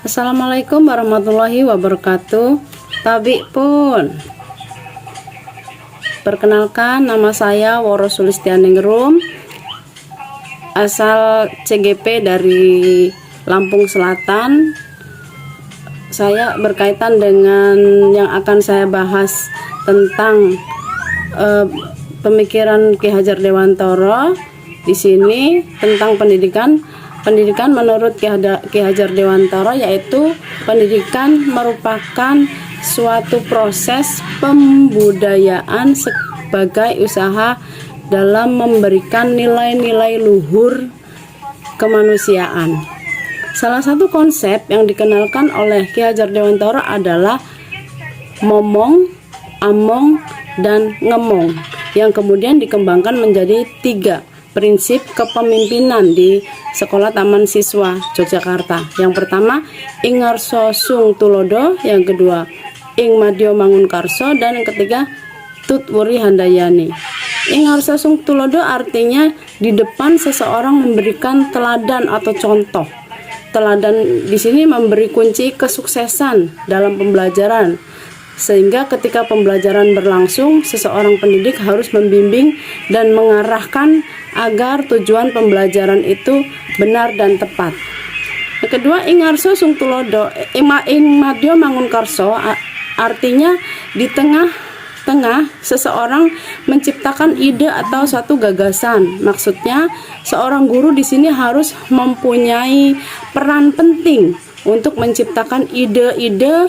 Assalamualaikum warahmatullahi wabarakatuh. Tabi pun. Perkenalkan, nama saya Woro Sulistianingrum, asal CGP dari Lampung Selatan. Saya berkaitan dengan yang akan saya bahas tentang pemikiran Ki Hajar Dewantara di sini tentang pendidikan. Pendidikan menurut Ki Hajar Dewantara yaitu pendidikan merupakan suatu proses pembudayaan sebagai usaha dalam memberikan nilai-nilai luhur kemanusiaan. Salah satu konsep yang dikenalkan oleh Ki Hajar Dewantara adalah momong, among, dan ngemong, yang kemudian dikembangkan menjadi 3 prinsip kepemimpinan di Sekolah Taman Siswa Yogyakarta. Yang pertama, ing ngarsa sung tulodo, yang kedua, ing madya mangun karso, dan yang ketiga, tut wuri handayani. Ing ngarsa sung tulodo artinya di depan seseorang memberikan teladan atau contoh. Teladan di sini memberi kunci kesuksesan dalam pembelajaran. Sehingga ketika pembelajaran berlangsung, seseorang pendidik harus membimbing dan mengarahkan agar tujuan pembelajaran itu benar dan tepat. Yang kedua, ing ngarsa sung tulodo, ing madya mangun karso, artinya di tengah-tengah seseorang menciptakan ide atau satu gagasan. Maksudnya, seorang guru di sini harus mempunyai peran penting untuk menciptakan ide-ide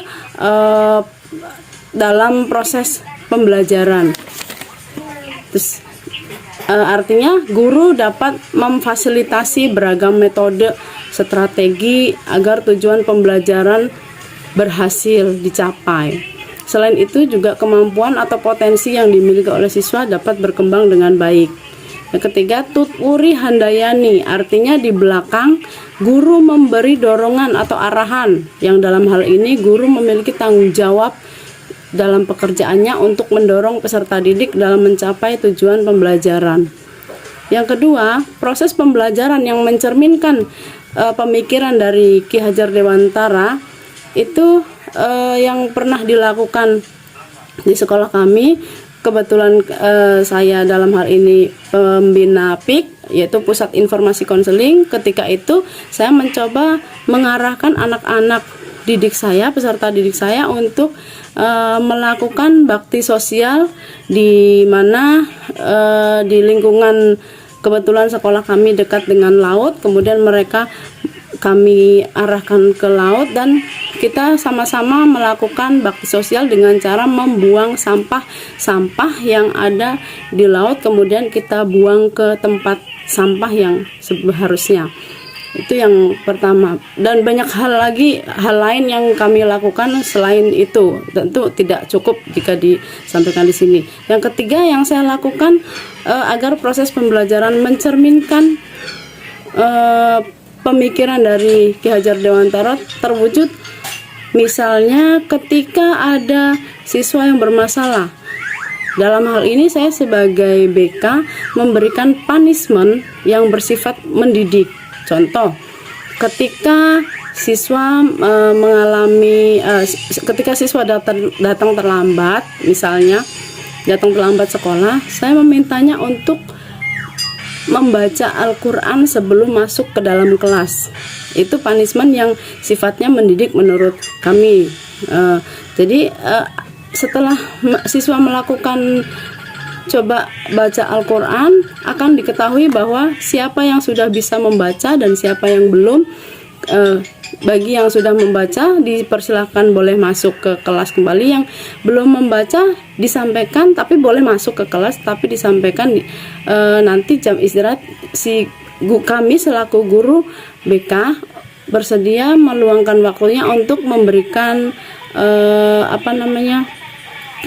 dalam proses pembelajaran. Terus artinya guru dapat memfasilitasi beragam metode strategi agar tujuan pembelajaran berhasil dicapai. Selain itu juga kemampuan atau potensi yang dimiliki oleh siswa dapat berkembang dengan baik. Yang ketiga, tut wuri handayani, artinya di belakang guru memberi dorongan atau arahan, yang dalam hal ini guru memiliki tanggung jawab dalam pekerjaannya untuk mendorong peserta didik dalam mencapai tujuan pembelajaran. Yang kedua, proses pembelajaran yang mencerminkan pemikiran dari Ki Hajar Dewantara itu yang pernah dilakukan di sekolah kami. Kebetulan saya dalam hal ini pembina PIK, yaitu Pusat Informasi Konseling. Ketika itu saya mencoba mengarahkan anak-anak didik saya, peserta didik saya untuk melakukan bakti sosial di mana di lingkungan, kebetulan sekolah kami dekat dengan laut, kemudian kami arahkan ke laut dan kita sama-sama melakukan bakti sosial dengan cara membuang sampah yang ada di laut, kemudian kita buang ke tempat sampah yang seharusnya. Itu yang pertama, dan banyak hal lain yang kami lakukan selain itu, tentu tidak cukup jika disampaikan di sini. Yang ketiga yang saya lakukan agar proses pembelajaran mencerminkan pemikiran dari Ki Hajar Dewantara terwujud. Misalnya ketika ada siswa yang bermasalah, dalam hal ini saya sebagai BK memberikan punishment yang bersifat mendidik. Contoh, ketika siswa ketika siswa datang terlambat, misalnya datang terlambat sekolah, saya memintanya untuk membaca Al-Quran sebelum masuk ke dalam kelas. Itu punishment yang sifatnya mendidik menurut kami. Jadi setelah siswa melakukan coba baca Al-Quran, akan diketahui bahwa siapa yang sudah bisa membaca dan siapa yang belum. Bagi yang sudah membaca dipersilahkan boleh masuk ke kelas kembali, yang belum membaca disampaikan tapi boleh masuk ke kelas, tapi disampaikan nanti jam istirahat. Kami selaku guru BK bersedia meluangkan waktunya untuk memberikan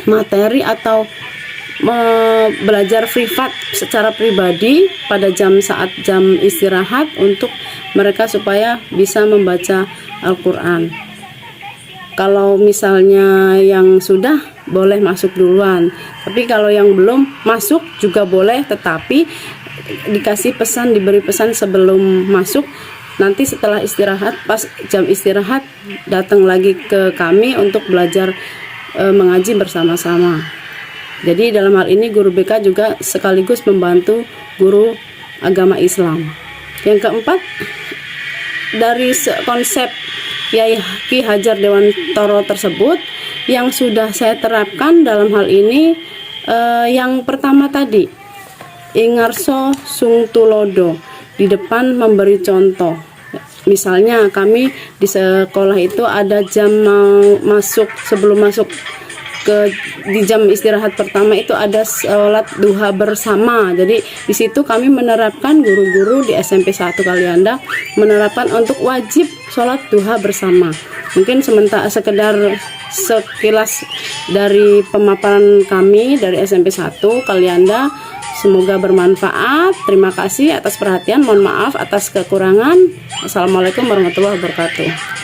materi atau belajar privat secara pribadi pada saat jam istirahat untuk mereka supaya bisa membaca Al-Quran. Kalau misalnya yang sudah boleh masuk duluan, tapi kalau yang belum masuk juga boleh, tetapi diberi pesan sebelum masuk nanti setelah istirahat, pas jam istirahat datang lagi ke kami untuk belajar mengaji bersama-sama. Jadi dalam hal ini guru BK juga sekaligus membantu guru agama Islam. Yang keempat, dari konsep Ki Hajar Dewantara tersebut yang sudah saya terapkan dalam hal ini, yang pertama tadi, Ingarso Sung Tulodo, di depan memberi contoh. Misalnya kami di sekolah itu ada jam mau masuk, sebelum masuk di jam istirahat pertama itu ada sholat duha bersama. Jadi di situ kami menerapkan, guru-guru di SMP 1 Kalianda menerapkan untuk wajib sholat duha bersama. Mungkin sekedar sekilas dari pemaparan kami dari SMP 1 Kalianda. Semoga bermanfaat. Terima kasih atas perhatian. Mohon maaf atas kekurangan. Assalamualaikum warahmatullahi wabarakatuh.